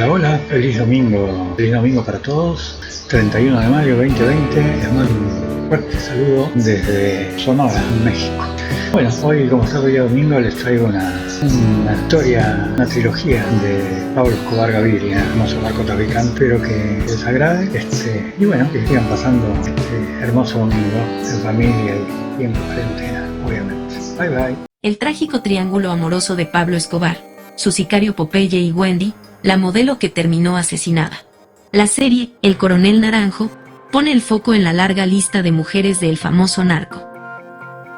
Hola, feliz domingo para todos, 31 de mayo 2020, les mando un fuerte saludo desde Sonora, México. Bueno, hoy como está día domingo les traigo una historia, una trilogía de Pablo Escobar Gaviria, hermoso narcotraficante, espero que les agrade, y bueno, que sigan pasando este hermoso domingo en familia y en cuarentena, obviamente. Bye bye. El trágico triángulo amoroso de Pablo Escobar, su sicario Popeye y Wendy, la modelo que terminó asesinada. La serie, El Coronel Naranjo, pone el foco en la larga lista de mujeres del famoso narco.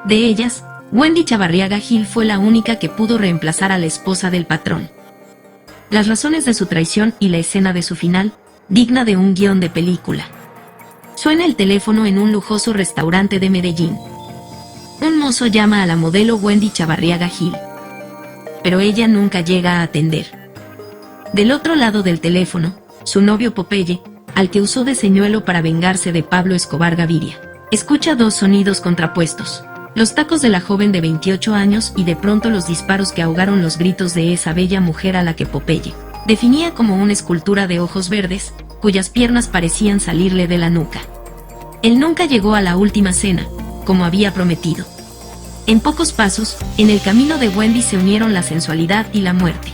De ellas, Wendy Chavarriaga Gil fue la única que pudo reemplazar a la esposa del patrón. Las razones de su traición y la escena de su final, digna de un guión de película. Suena el teléfono en un lujoso restaurante de Medellín. Un mozo llama a la modelo Wendy Chavarriaga Gil, pero ella nunca llega a atender. Del otro lado del teléfono, su novio Popeye, al que usó de señuelo para vengarse de Pablo Escobar Gaviria, escucha dos sonidos contrapuestos: los tacos de la joven de 28 años y de pronto los disparos que ahogaron los gritos de esa bella mujer a la que Popeye definía como una escultura de ojos verdes, cuyas piernas parecían salirle de la nuca. Él nunca llegó a la última cena, como había prometido. En pocos pasos, en el camino de Wendy se unieron la sensualidad y la muerte.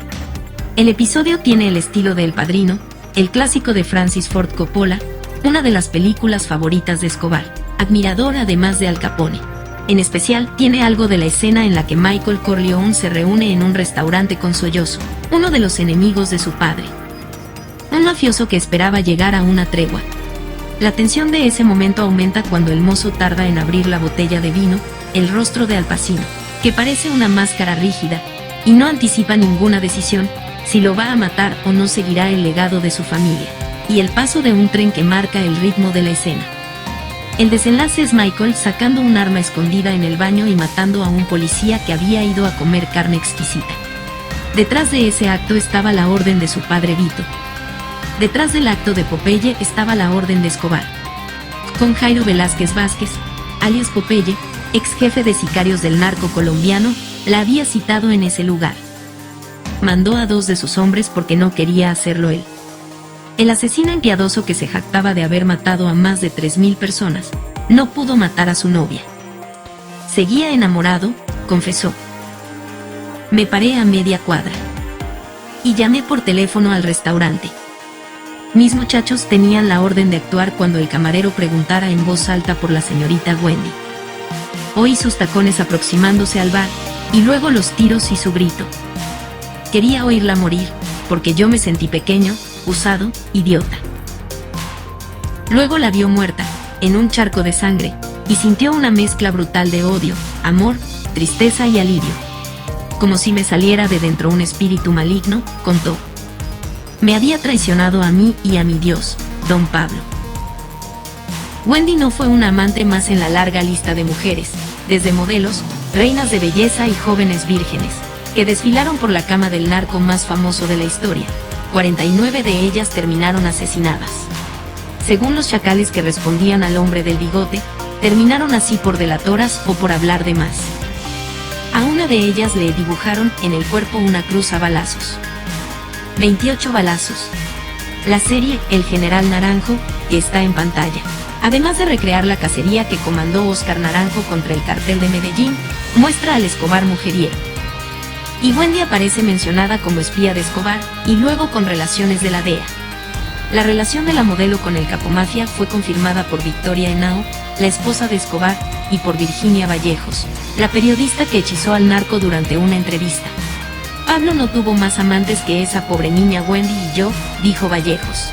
El episodio tiene el estilo de El Padrino, el clásico de Francis Ford Coppola, una de las películas favoritas de Escobar, admirador además de Al Capone. En especial, tiene algo de la escena en la que Michael Corleone se reúne en un restaurante con Sollozzo, uno de los enemigos de su padre. Un mafioso que esperaba llegar a una tregua. La tensión de ese momento aumenta cuando el mozo tarda en abrir la botella de vino, el rostro de Al Pacino, que parece una máscara rígida, y no anticipa ninguna decisión, si lo va a matar o no seguirá el legado de su familia, y el paso de un tren que marca el ritmo de la escena. El desenlace es Michael sacando un arma escondida en el baño y matando a un policía que había ido a comer carne exquisita. Detrás de ese acto estaba la orden de su padre Vito. Detrás del acto de Popeye estaba la orden de Escobar. Con Jairo Velázquez Vázquez, alias Popeye, ex jefe de sicarios del narco colombiano, la había citado en ese lugar. Mandó a dos de sus hombres porque no quería hacerlo él. El asesino impiadoso que se jactaba de haber matado a más de 3.000 personas, no pudo matar a su novia. Seguía enamorado, confesó. Me paré a media cuadra y llamé por teléfono al restaurante. Mis muchachos tenían la orden de actuar cuando el camarero preguntara en voz alta por la señorita Wendy. Oí sus tacones aproximándose al bar, y luego los tiros y su grito. Quería oírla morir, porque yo me sentí pequeño, usado, idiota. Luego la vio muerta, en un charco de sangre, y sintió una mezcla brutal de odio, amor, tristeza y alivio. Como si me saliera de dentro un espíritu maligno, contó. Me había traicionado a mí y a mi Dios, Don Pablo. Wendy no fue una amante más en la larga lista de mujeres, desde modelos, reinas de belleza y jóvenes vírgenes, que desfilaron por la cama del narco más famoso de la historia. 49 de ellas terminaron asesinadas. Según los chacales que respondían al hombre del bigote, terminaron así por delatoras o por hablar de más. A una de ellas le dibujaron en el cuerpo una cruz a balazos. 28 balazos. La serie El General Naranjo, que está en pantalla, además de recrear la cacería que comandó Óscar Naranjo contra el cartel de Medellín, muestra al Escobar mujeriero. Y Wendy aparece mencionada como espía de Escobar, y luego con relaciones de la DEA. La relación de la modelo con el capomafia fue confirmada por Victoria Henao, la esposa de Escobar, y por Virginia Vallejos, la periodista que hechizó al narco durante una entrevista. Pablo no tuvo más amantes que esa pobre niña Wendy y yo, dijo Vallejos.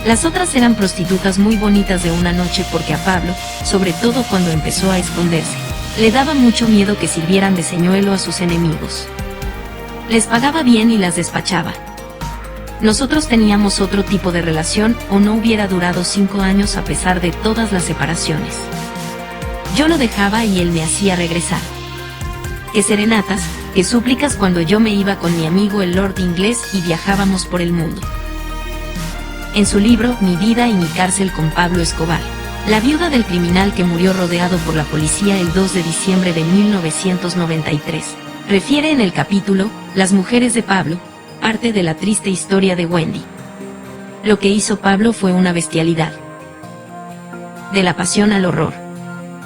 Las otras eran prostitutas muy bonitas de una noche porque a Pablo, sobre todo cuando empezó a esconderse, le daba mucho miedo que sirvieran de señuelo a sus enemigos. Les pagaba bien y las despachaba. Nosotros teníamos otro tipo de relación o no hubiera durado 5 años a pesar de todas las separaciones. Yo lo dejaba y él me hacía regresar. Que serenatas, que súplicas cuando yo me iba con mi amigo el Lord Inglés y viajábamos por el mundo. En su libro Mi vida y mi cárcel con Pablo Escobar, la viuda del criminal que murió rodeado por la policía el 2 de diciembre de 1993, refiere en el capítulo Las mujeres de Pablo, parte de la triste historia de Wendy. Lo que hizo Pablo fue una bestialidad. De la pasión al horror.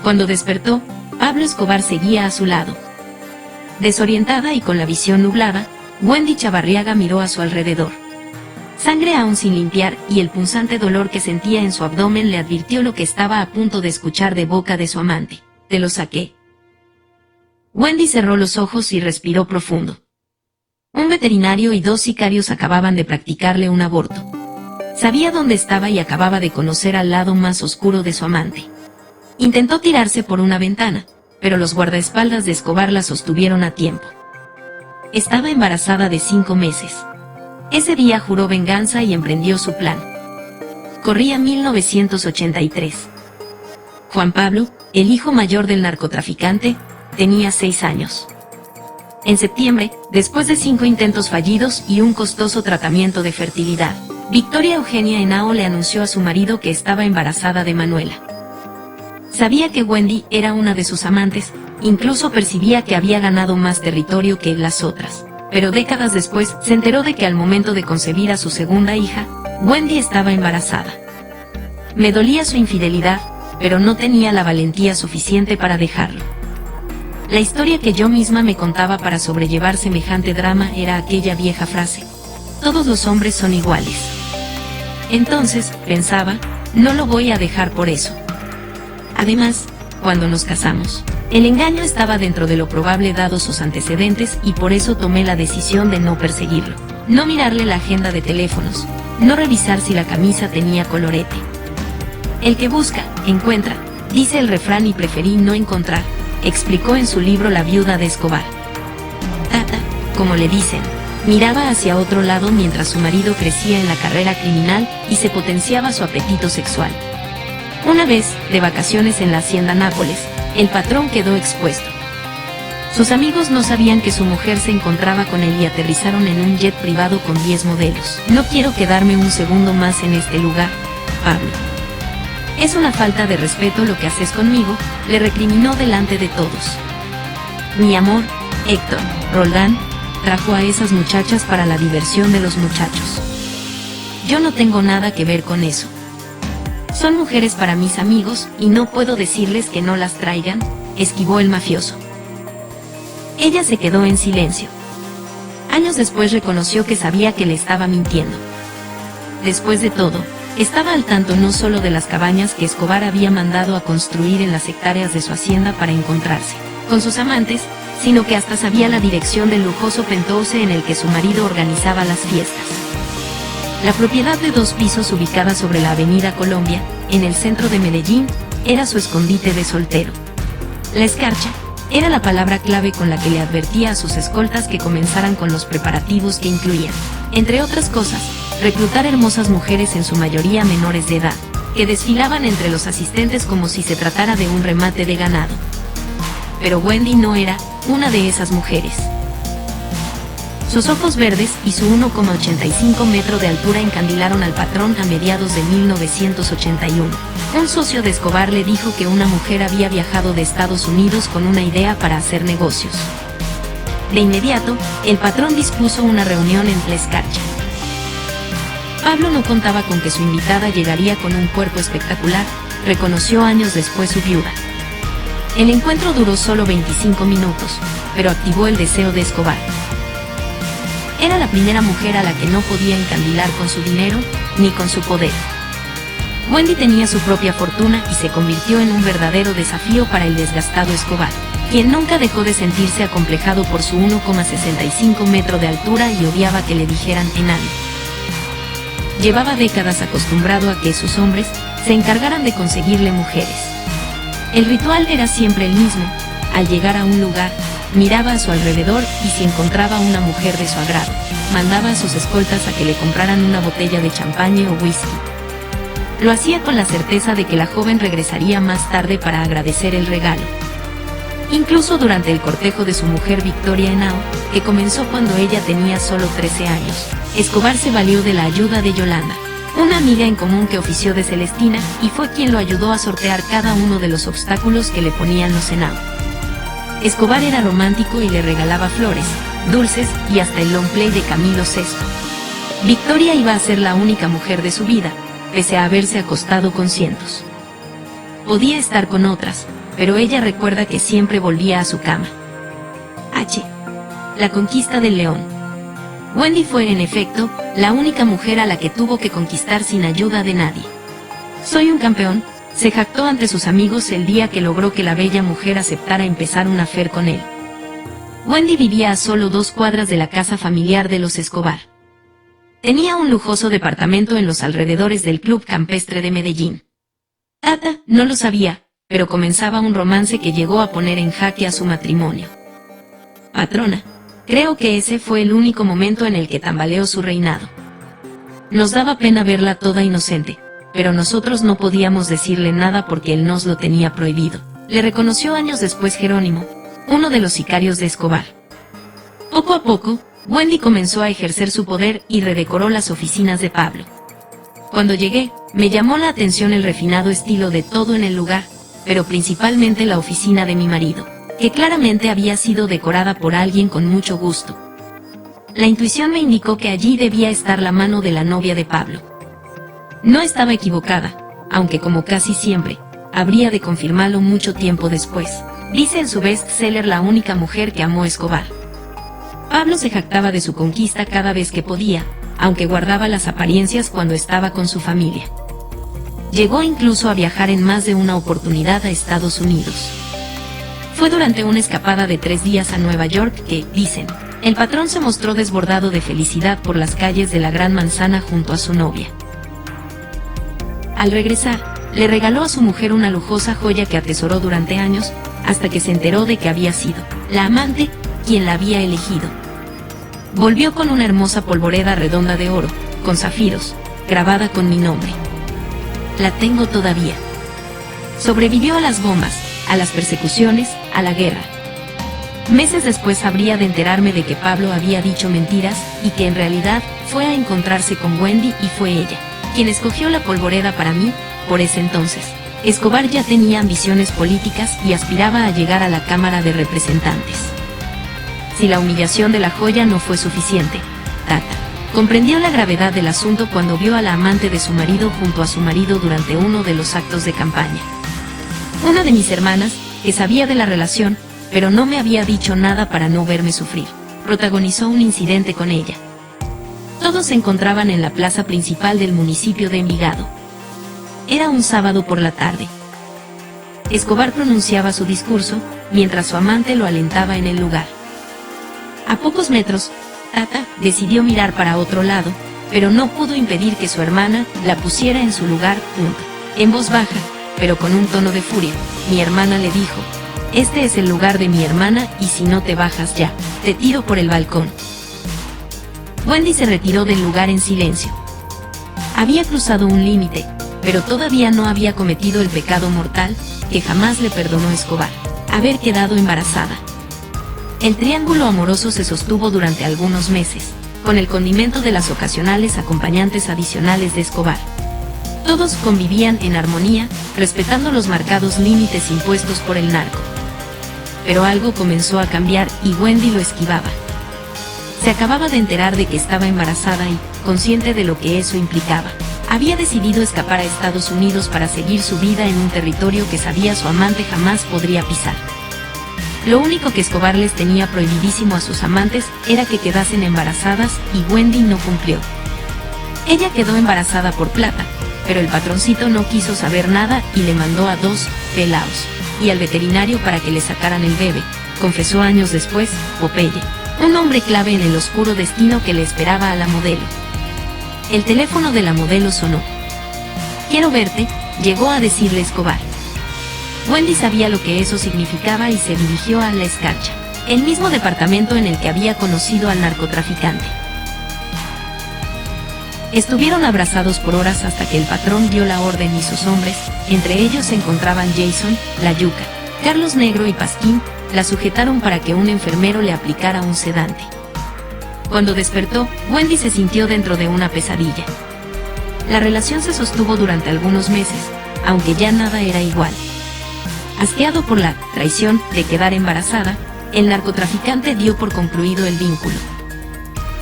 Cuando despertó, Pablo Escobar seguía a su lado. Desorientada y con la visión nublada, Wendy Chavarriaga miró a su alrededor. Sangre aún sin limpiar y el punzante dolor que sentía en su abdomen le advirtió lo que estaba a punto de escuchar de boca de su amante. «Te lo saqué». Wendy cerró los ojos y respiró profundo. Un veterinario y 2 sicarios acababan de practicarle un aborto. Sabía dónde estaba y acababa de conocer al lado más oscuro de su amante. Intentó tirarse por una ventana, pero los guardaespaldas de Escobar la sostuvieron a tiempo. Estaba embarazada de 5 meses. Ese día juró venganza y emprendió su plan. Corría 1983. Juan Pablo, el hijo mayor del narcotraficante, tenía 6 años. En septiembre, después de 5 intentos fallidos y un costoso tratamiento de fertilidad, Victoria Eugenia Henao le anunció a su marido que estaba embarazada de Manuela. Sabía que Wendy era una de sus amantes, incluso percibía que había ganado más territorio que las otras. Pero décadas después se enteró de que al momento de concebir a su segunda hija, Wendy estaba embarazada. Me dolía su infidelidad, pero no tenía la valentía suficiente para dejarlo. La historia que yo misma me contaba para sobrellevar semejante drama era aquella vieja frase: todos los hombres son iguales. Entonces, pensaba, no lo voy a dejar por eso. Además, cuando nos casamos, el engaño estaba dentro de lo probable dados sus antecedentes y por eso tomé la decisión de no perseguirlo, no mirarle la agenda de teléfonos, no revisar si la camisa tenía colorete. El que busca, encuentra, dice el refrán y preferí no encontrar, explicó en su libro La viuda de Escobar. Tata, como le dicen, miraba hacia otro lado mientras su marido crecía en la carrera criminal y se potenciaba su apetito sexual. Una vez, de vacaciones en la hacienda Nápoles, el patrón quedó expuesto. Sus amigos no sabían que su mujer se encontraba con él y aterrizaron en un jet privado con 10 modelos. No quiero quedarme un segundo más en este lugar, Pablo. Es una falta de respeto lo que haces conmigo, le recriminó delante de todos. Mi amor, Héctor, Roldán, trajo a esas muchachas para la diversión de los muchachos. Yo no tengo nada que ver con eso. Son mujeres para mis amigos y no puedo decirles que no las traigan, esquivó el mafioso. Ella se quedó en silencio. Años después reconoció que sabía que le estaba mintiendo. Después de todo, estaba al tanto no solo de las cabañas que Escobar había mandado a construir en las hectáreas de su hacienda para encontrarse con sus amantes, sino que hasta sabía la dirección del lujoso penthouse en el que su marido organizaba las fiestas. La propiedad de 2 pisos ubicada sobre la avenida Colombia, en el centro de Medellín, era su escondite de soltero. La escarcha era la palabra clave con la que le advertía a sus escoltas que comenzaran con los preparativos que incluían, entre otras cosas, reclutar hermosas mujeres en su mayoría menores de edad, que desfilaban entre los asistentes como si se tratara de un remate de ganado. Pero Wendy no era una de esas mujeres. Sus ojos verdes y su 1,85 metros de altura encandilaron al patrón a mediados de 1981. Un socio de Escobar le dijo que una mujer había viajado de Estados Unidos con una idea para hacer negocios. De inmediato, el patrón dispuso una reunión en la escarcha. Pablo no contaba con que su invitada llegaría con un cuerpo espectacular, reconoció años después su viuda. El encuentro duró solo 25 minutos, pero activó el deseo de Escobar. Era la primera mujer a la que no podía encandilar con su dinero, ni con su poder. Wendy tenía su propia fortuna y se convirtió en un verdadero desafío para el desgastado Escobar, quien nunca dejó de sentirse acomplejado por su 1,65 metros de altura y odiaba que le dijeran enano. Llevaba décadas acostumbrado a que sus hombres se encargaran de conseguirle mujeres. El ritual era siempre el mismo: al llegar a un lugar, miraba a su alrededor y si encontraba una mujer de su agrado, mandaba a sus escoltas a que le compraran una botella de champaña o whisky. Lo hacía con la certeza de que la joven regresaría más tarde para agradecer el regalo. Incluso durante el cortejo de su mujer Victoria Henao, que comenzó cuando ella tenía solo 13 años, Escobar se valió de la ayuda de Yolanda, una amiga en común que ofició de Celestina y fue quien lo ayudó a sortear cada uno de los obstáculos que le ponían los Henao. Escobar era romántico y le regalaba flores, dulces y hasta el long play de Camilo VI. Victoria iba a ser la única mujer de su vida, pese a haberse acostado con cientos. Podía estar con otras, pero ella recuerda que siempre volvía a su cama. H. La conquista del león. Wendy fue, en efecto, la única mujer a la que tuvo que conquistar sin ayuda de nadie. Soy un campeón, se jactó ante sus amigos el día que logró que la bella mujer aceptara empezar un affair con él. Wendy vivía a solo 2 cuadras de la casa familiar de los Escobar. Tenía un lujoso departamento en los alrededores del Club Campestre de Medellín. Tata no lo sabía, pero comenzaba un romance que llegó a poner en jaque a su matrimonio. Patrona, creo que ese fue el único momento en el que tambaleó su reinado. Nos daba pena verla toda inocente, pero nosotros no podíamos decirle nada porque él nos lo tenía prohibido, le reconoció años después Jerónimo, uno de los sicarios de Escobar. Poco a poco, Wendy comenzó a ejercer su poder y redecoró las oficinas de Pablo. Cuando llegué, me llamó la atención el refinado estilo de todo en el lugar, pero principalmente la oficina de mi marido, que claramente había sido decorada por alguien con mucho gusto. La intuición me indicó que allí debía estar la mano de la novia de Pablo. No estaba equivocada, aunque como casi siempre, habría de confirmarlo mucho tiempo después. Dice en su bestseller La única mujer que amó Escobar. Pablo se jactaba de su conquista cada vez que podía, aunque guardaba las apariencias cuando estaba con su familia. Llegó incluso a viajar en más de una oportunidad a Estados Unidos. Fue durante una escapada de 3 días a Nueva York que, dicen, el patrón se mostró desbordado de felicidad por las calles de la Gran Manzana junto a su novia. Al regresar, le regaló a su mujer una lujosa joya que atesoró durante años, hasta que se enteró de que había sido la amante quien la había elegido. Volvió con una hermosa polvoreda redonda de oro, con zafiros, grabada con mi nombre. La tengo todavía. Sobrevivió a las bombas, a las persecuciones, a la guerra. Meses después habría de enterarme de que Pablo había dicho mentiras y que en realidad fue a encontrarse con Wendy y fue ella quien escogió la polvoreda para mí. Por ese entonces, Escobar ya tenía ambiciones políticas y aspiraba a llegar a la Cámara de Representantes. Si la humillación de la joya no fue suficiente, Tata comprendió la gravedad del asunto cuando vio a la amante de su marido junto a su marido durante uno de los actos de campaña. Una de mis hermanas, que sabía de la relación, pero no me había dicho nada para no verme sufrir, protagonizó un incidente con ella. Todos se encontraban en la plaza principal del municipio de Envigado. Era un sábado por la tarde. Escobar pronunciaba su discurso, mientras su amante lo alentaba en el lugar. A pocos metros, Tata decidió mirar para otro lado, pero no pudo impedir que su hermana la pusiera en su lugar. En voz baja, pero con un tono de furia, mi hermana le dijo: "Este es el lugar de mi hermana y si no te bajas ya, te tiro por el balcón". Wendy se retiró del lugar en silencio. Había cruzado un límite, pero todavía no había cometido el pecado mortal que jamás le perdonó Escobar: haber quedado embarazada. El triángulo amoroso se sostuvo durante algunos meses, con el condimento de las ocasionales acompañantes adicionales de Escobar. Todos convivían en armonía, respetando los marcados límites impuestos por el narco. Pero algo comenzó a cambiar y Wendy lo esquivaba. Se acababa de enterar de que estaba embarazada y, consciente de lo que eso implicaba, había decidido escapar a Estados Unidos para seguir su vida en un territorio que sabía su amante jamás podría pisar. Lo único que Escobar les tenía prohibidísimo a sus amantes era que quedasen embarazadas y Wendy no cumplió. Ella quedó embarazada por plata, pero el patroncito no quiso saber nada y le mandó a 2 pelaos y al veterinario para que le sacaran el bebé, confesó años después Popeye, un hombre clave en el oscuro destino que le esperaba a la modelo. El teléfono de la modelo sonó. "Quiero verte", llegó a decirle Escobar. Wendy sabía lo que eso significaba y se dirigió a La Escarcha, el mismo departamento en el que había conocido al narcotraficante. Estuvieron abrazados por horas hasta que el patrón dio la orden y sus hombres, entre ellos se encontraban Jason, La Yuca, Carlos Negro y Pasquín, la sujetaron para que un enfermero le aplicara un sedante. Cuando despertó, Wendy se sintió dentro de una pesadilla. La relación se sostuvo durante algunos meses, aunque ya nada era igual. Asqueado por la traición de quedar embarazada, el narcotraficante dio por concluido el vínculo.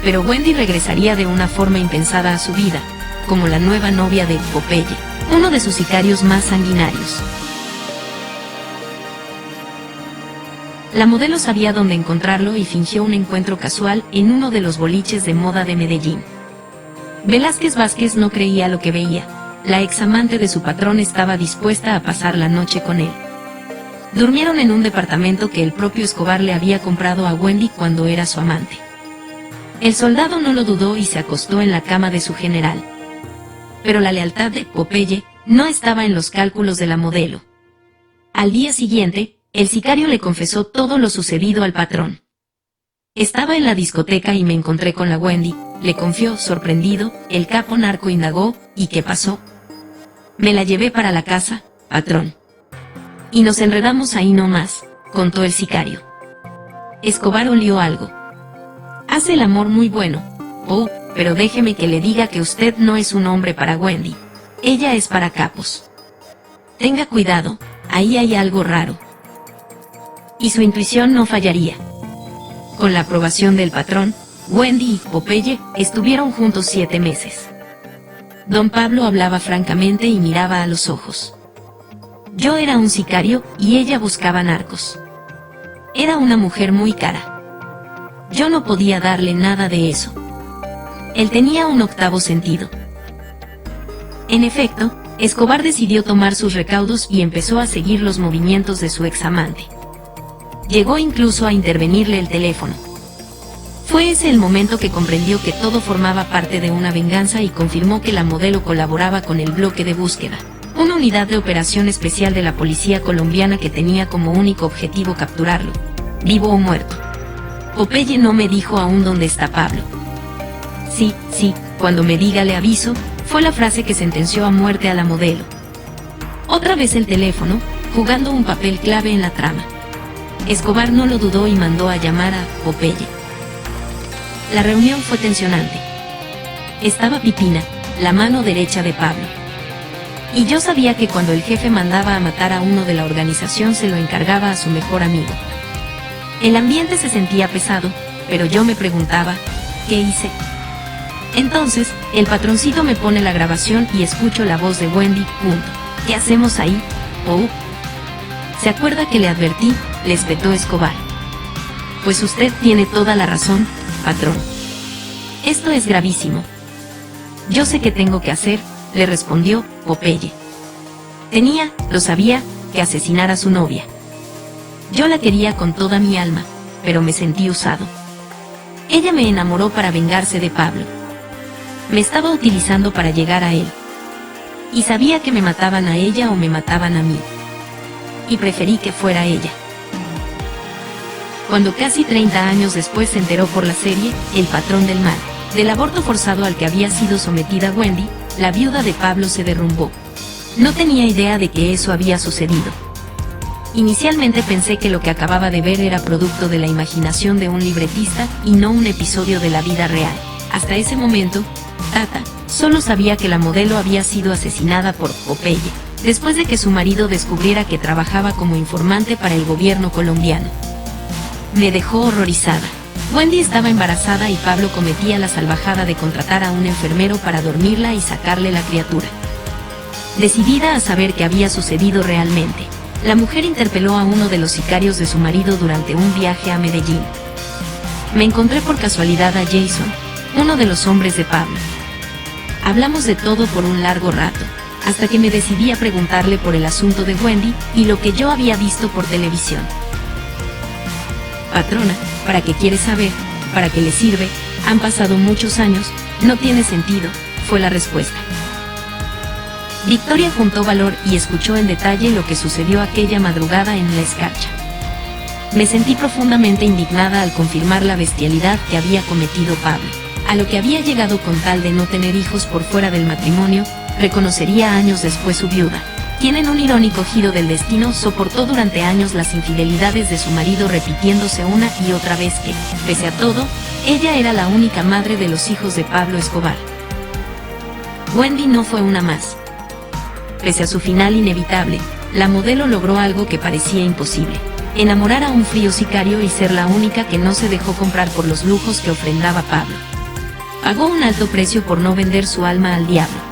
Pero Wendy regresaría de una forma impensada a su vida, como la nueva novia de Popeye, uno de sus sicarios más sanguinarios. La modelo sabía dónde encontrarlo y fingió un encuentro casual en uno de los boliches de moda de Medellín. Velázquez Vázquez no creía lo que veía. La ex amante de su patrón estaba dispuesta a pasar la noche con él. Durmieron en un departamento que el propio Escobar le había comprado a Wendy cuando era su amante. El soldado no lo dudó y se acostó en la cama de su general. Pero la lealtad de Popeye no estaba en los cálculos de la modelo. Al día siguiente, el sicario le confesó todo lo sucedido al patrón. Estaba en la discoteca y me encontré con la Wendy, le confió sorprendido. El capo narco indagó, ¿y qué pasó? Me la llevé para la casa, patrón. Y nos enredamos ahí nomás, contó el sicario. Escobar olió algo. Hace el amor muy bueno. Oh, pero déjeme que le diga que usted no es un hombre para Wendy. Ella es para capos. Tenga cuidado, ahí hay algo raro. Y su intuición no fallaría. Con la aprobación del patrón, Wendy y Popeye estuvieron juntos 7 meses. Don Pablo hablaba francamente y miraba a los ojos. Yo era un sicario y ella buscaba narcos. Era una mujer muy cara. Yo no podía darle nada de eso. Él tenía un octavo sentido. En efecto, Escobar decidió tomar sus recaudos y empezó a seguir los movimientos de su examante. Llegó incluso a intervenirle el teléfono. Fue ese el momento que comprendió que todo formaba parte de una venganza y confirmó que la modelo colaboraba con el bloque de búsqueda, una unidad de operación especial de la policía colombiana que tenía como único objetivo capturarlo, vivo o muerto. Popeye no me dijo aún dónde está Pablo. Sí, cuando me diga le aviso, fue la frase que sentenció a muerte a la modelo. Otra vez el teléfono, jugando un papel clave en la trama. Escobar no lo dudó y mandó a llamar a Popeye. La reunión fue tensionante. Estaba Pipina, la mano derecha de Pablo. Y yo sabía que cuando el jefe mandaba a matar a uno de la organización se lo encargaba a su mejor amigo. El ambiente se sentía pesado, pero yo me preguntaba, ¿qué hice? Entonces, el patroncito me pone la grabación y escucho la voz de Wendy, ¿Qué hacemos ahí? Oh. ¿Se acuerda que le advertí? Le espetó Escobar. Pues usted tiene toda la razón, patrón. Esto es gravísimo. Yo sé qué tengo que hacer, le respondió Popeye. Lo sabía, que asesinar a su novia. Yo la quería con toda mi alma, pero me sentí usado. Ella me enamoró para vengarse de Pablo. Me estaba utilizando para llegar a él. Y sabía que me mataban a ella o me mataban a mí. Y preferí que fuera ella. Cuando casi 30 años después se enteró por la serie El patrón del mal, del aborto forzado al que había sido sometida Wendy, la viuda de Pablo se derrumbó. No tenía idea de que eso había sucedido. Inicialmente pensé que lo que acababa de ver era producto de la imaginación de un libretista y no un episodio de la vida real. Hasta ese momento, Tata solo sabía que la modelo había sido asesinada por Popeye, después de que su marido descubriera que trabajaba como informante para el gobierno colombiano. Me dejó horrorizada. Wendy estaba embarazada y Pablo cometía la salvajada de contratar a un enfermero para dormirla y sacarle la criatura. Decidida a saber qué había sucedido realmente, la mujer interpeló a uno de los sicarios de su marido durante un viaje a Medellín. Me encontré por casualidad a Jason, uno de los hombres de Pablo. Hablamos de todo por un largo rato, hasta que me decidí a preguntarle por el asunto de Wendy y lo que yo había visto por televisión. Patrona, ¿para qué quiere saber? ¿Para qué le sirve? Han pasado muchos años, no tiene sentido, fue la respuesta. Victoria juntó valor y escuchó en detalle lo que sucedió aquella madrugada en la escarcha. Me sentí profundamente indignada al confirmar la bestialidad que había cometido Pablo, a lo que había llegado con tal de no tener hijos por fuera del matrimonio, reconocería años después su viuda, quien en un irónico giro del destino soportó durante años las infidelidades de su marido repitiéndose una y otra vez que, pese a todo, ella era la única madre de los hijos de Pablo Escobar. Wendy no fue una más. Pese a su final inevitable, la modelo logró algo que parecía imposible. enamorar a un frío sicario y ser la única que no se dejó comprar por los lujos que ofrendaba Pablo. Pagó un alto precio por no vender su alma al diablo.